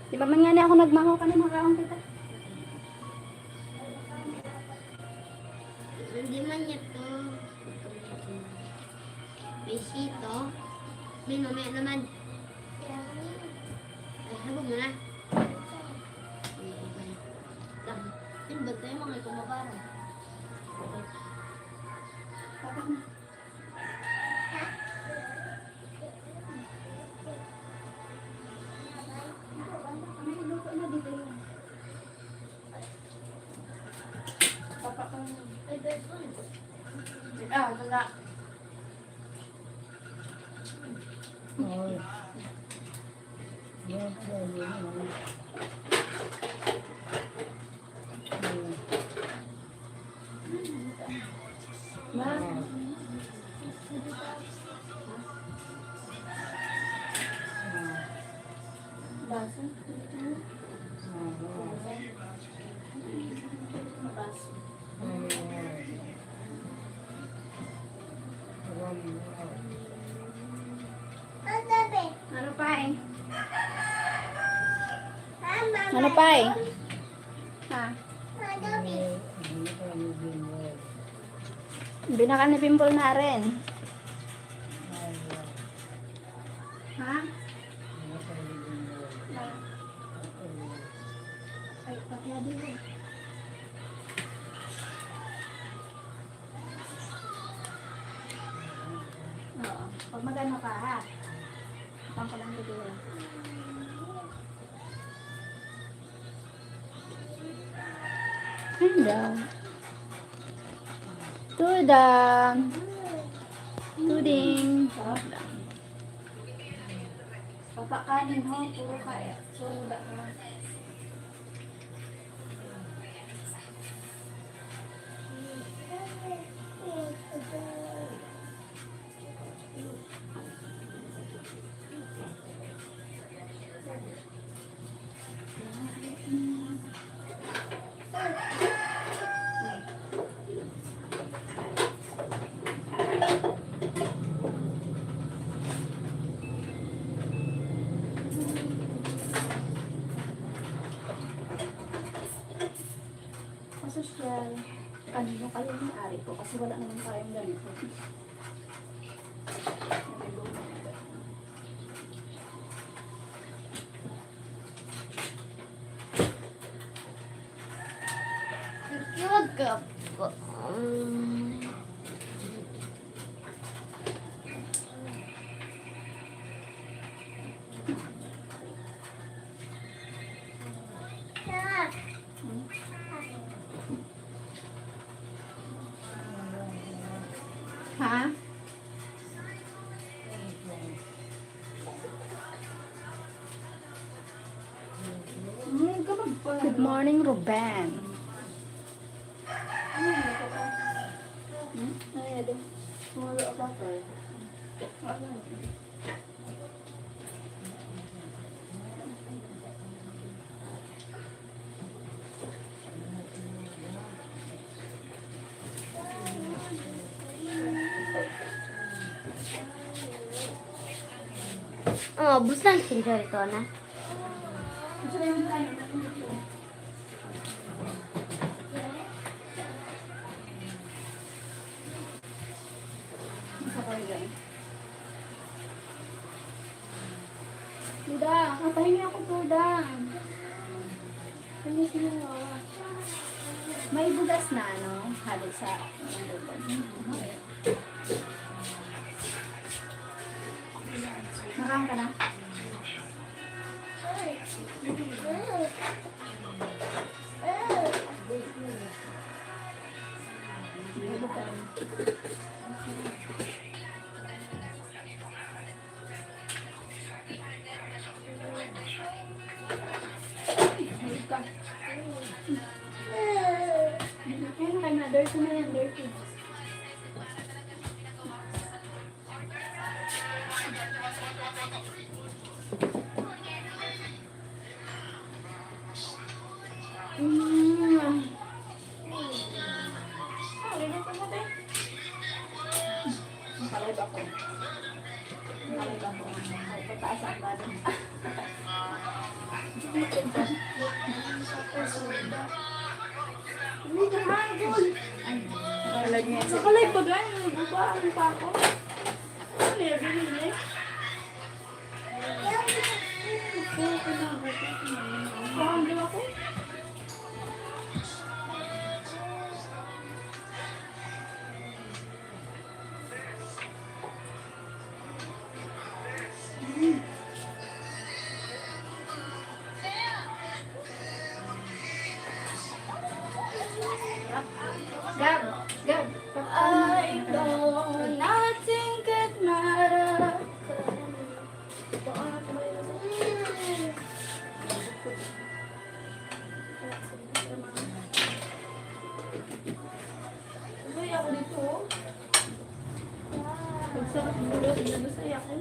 Di ba man nga na ako nagmaho ka na makaon kita? Hindi man niya to. Besito. May mamaya naman. Ay, habog mo na. Timbag tayo mga kumabarang. Tapos na. May luto na dito yun. Papa ko. Ay, dahil ko. Wala. Ma. Baso. Baso. Ano pa eh? Ano pa eh? Ha? Binakan ni Pimple na rin. Ha? Ay, pakya din mo. Oo. Pag magano ka ha? Pang ko lang dito. Hello. Tudang. Tuding. Sarap lang. Papakanin ho, puro kaya. Suruda ka. Sosyal. Kanino kayo yung ari ko? Kasi wala naman tayong ganito. Nagkagap ko. Ha? Good morning, Ruben. Oh, busan sila ito na. Duda, kapahingi ako, Duda. Pahingi mo. May bugas na, ano? Halo sa... Nakang ka na? Ano ka na? Dirty na yan, dirty. Nakalive ako. Nakalive ako. Ay, pataas ang bado. Hindi ka hagol. Nakalag niya. Nakalay pa gano'n. Nagbubahan pa ako. Ano yung binili? Bakang ako? Gab, Gab. I know nothing could matter. Uy, ako dito. Pagsarap mo ulit, nabasay ako.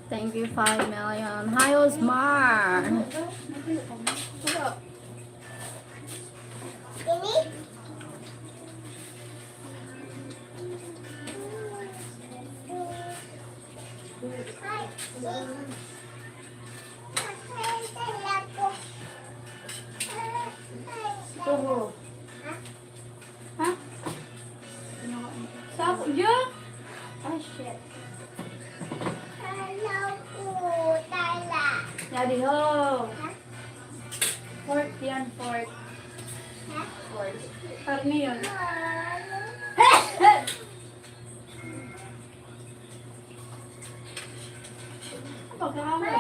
Thank you, 5 million. Hi, Osmar. Tubo. Ha? Sako, yeah? Ah, shit. Daddy ho. Fort yan, fort. Fort. Karni yun. Pagkakama.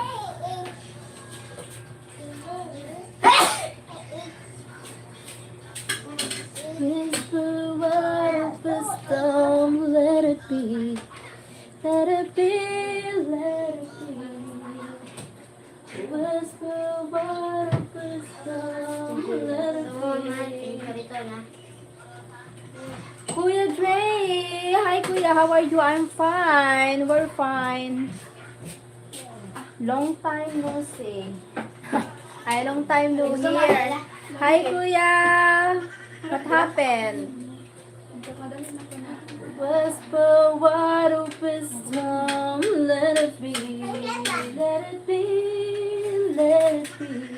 Whisper what was storm, let it be. Let it be, let it be. Whisper what was storm, let it be. Kuya Dre! Hi Kuya, how are you? I'm fine. We're fine. Long time no see. Ay, long time no hear. Hi Kuya! What happened? Whisper what of wisdom, let it be, let it be, let it be.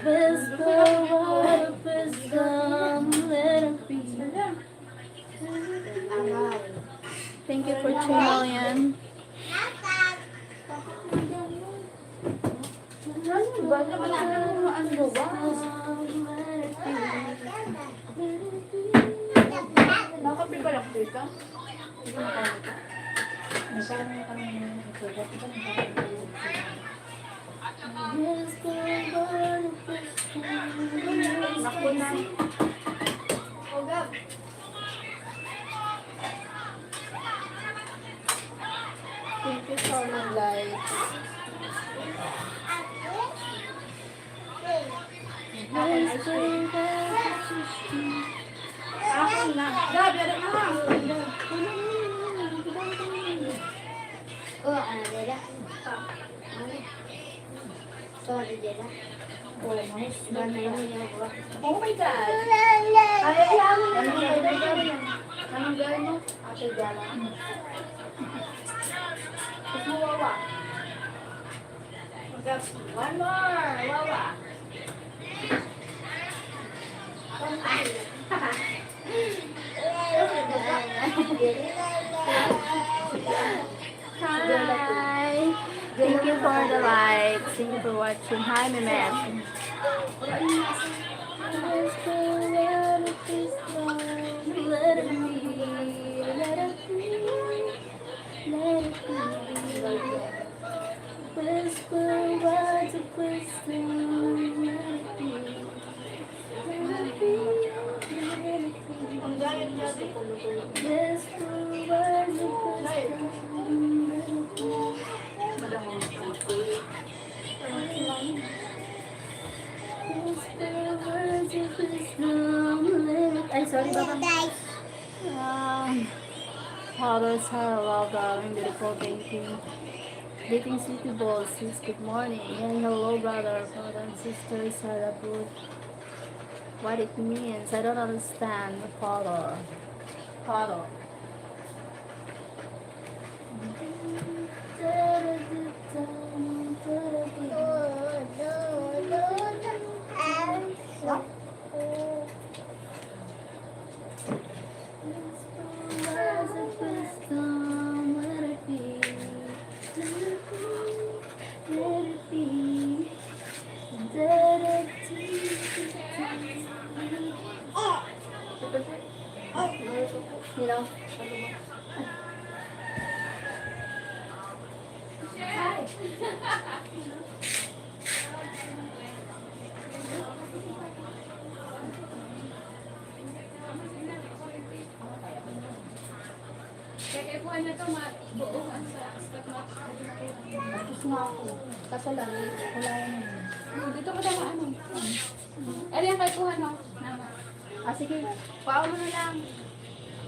Whisper what of wisdom, let it be. Thank you for 2 million. Nakapi ba lang dito? Naku na. Oh, Gab. Thank you for my lights. Ako na. Gab, yan na. Oh, ano dila? Sorry dila. Oh, mahus. Gana yun yung buwan. Oh my God. Ay, ano na. Anong gawin mo? Ate Dala. Tapos mo wawa. One more. Wawa. Hi. Thank you for the likes. Thank you for watching. Hi, Meme. Let it be, let it be, let it be. Whisper words of wisdom, let it be, let it be, let it be. Ang galit niya din. Whisper words of wisdom, let it be. Ay, sorry, Baba. Fathers are well, darling, beautiful, thank you. Dating City Balls, sis, good morning. And hello, brother, father, and sister, Sarah Booth. what it means. I don't understand the color. Color. You know? Kaya po na ito, buong ano sa stock mo. Tapos nga ako. Kaso lang, wala yun. Dito mo tayo ano. Ano yung kay kuha no? Ah, sige. Pao mo na lang.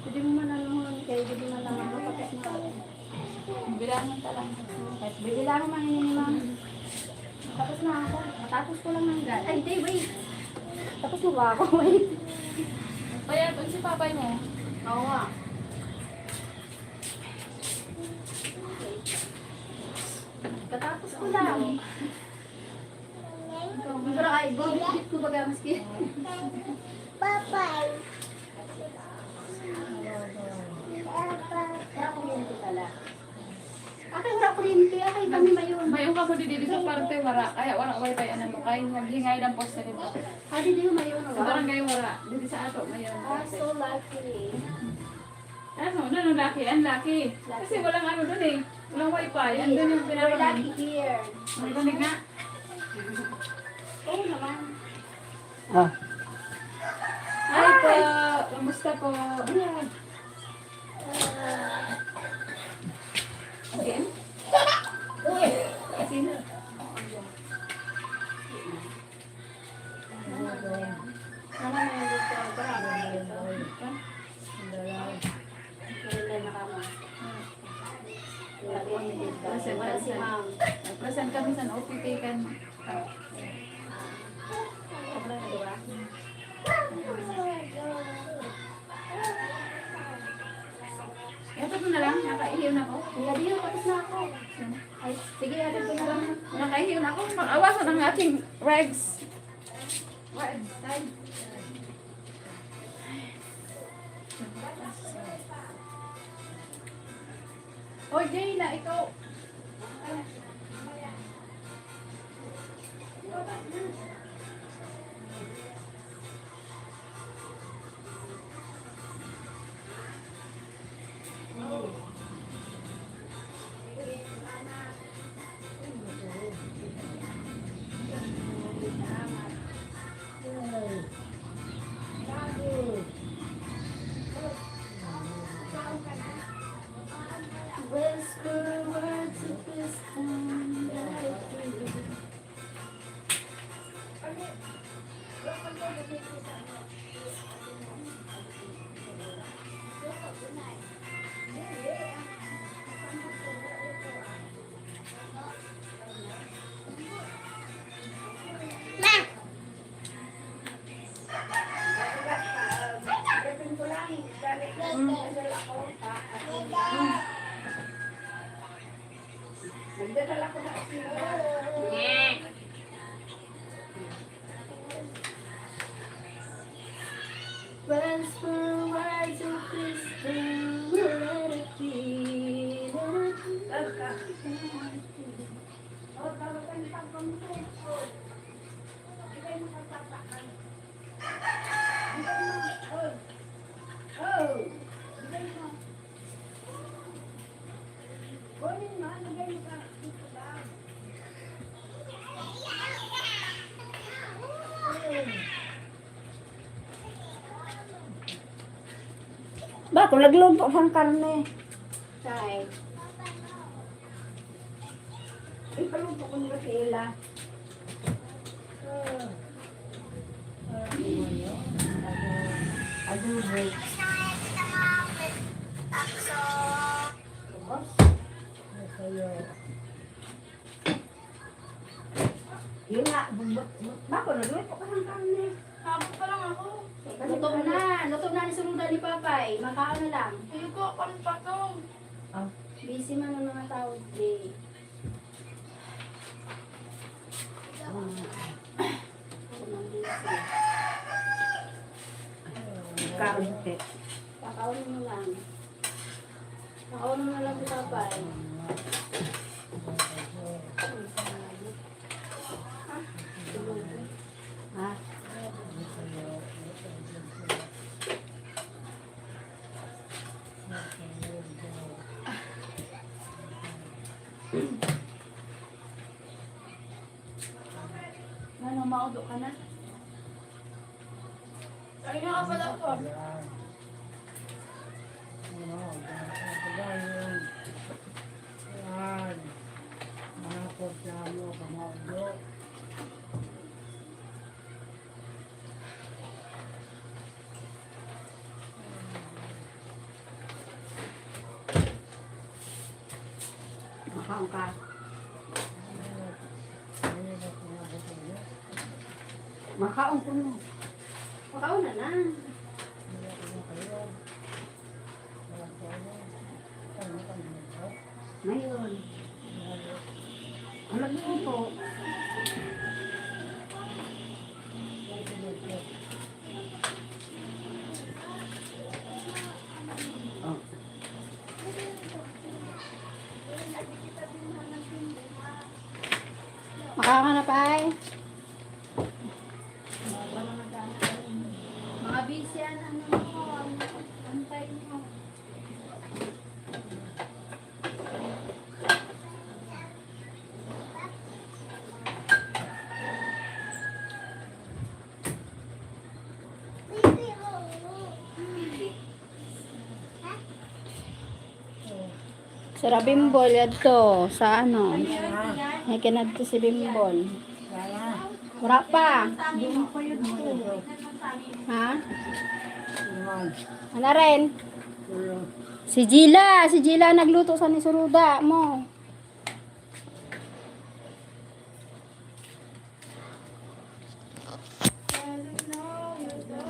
Pwede mo man lang kaya pwede mo lang ako. Tapos na ako. Bilangan ta lang. Kahit bigyan lang naman yun ni ma'am. Tapos na ako. Matapos ko lang ng gal. Ay, hindi, wait. Tapos mo ba ako? Wait. Kaya pag si papay mo. Oo nga. Katapos ko lang. Pero ay, bumibit ko baga maski. Papay. Wala kuryente pala. Akay wala kuryente. Akay kami mayon. Mayroon ka mo dito sa parte wala. Kaya wala wifi ano mo. Kaya naghingay ng poste dito. Ah, di mo mayon. Sa barangay wala. Dito sa ato mayroon. Ah, so lucky. Ano? Ano laki? Ang laki. Kasi walang ano doon eh. Walang wifi. Andun yung We're pinaraman. lucky here. May kunig na. Oo naman. Ah, Hi po. Kamusta po? Again? Sino? Naman na yung dito. Parang Kailan na kami. Wala si ma'am. Present kami sa OPP kan. Diba? Ito ko na lang. Nakaihiw na ako. Hindi na, tapos na ako. Ay, sige, agad ko na lang. Nakaihiw na ako. Mag-awasan ang ating regs. Regs. Tay. Hoy, Jayla, ikaw. Whisper words of wisdom that I feel. Whisper words of wisdom, let it be, let it be. ba, kung nagluto ng karne. Try. Ay, paluto ko nila sila. Adobo. Yun nga, bakit nagluto ka ng karne? Habang pa lang ni Suruda ni Papay. Makao na lang. Hindi ko pampatong. Busy man ang mga tao. Day. Karne. Pakaunin mo lang. Pakaunin mo lang si Papay. Ha? Ano, maudo ka na? Ay, nga pala po. Makaon ka. Makaon ko mo. Pakaon na lang. Ngayon. Alam mo po. Oh. Makaka na pa ay. Mga busy yan, ano mo, antay mo. Sara Bimbol yadto sa ano. May kinadto si Bimbol. Wala pa. Ha? Ano rin? Si Gila nagluto sa ni Suruda mo.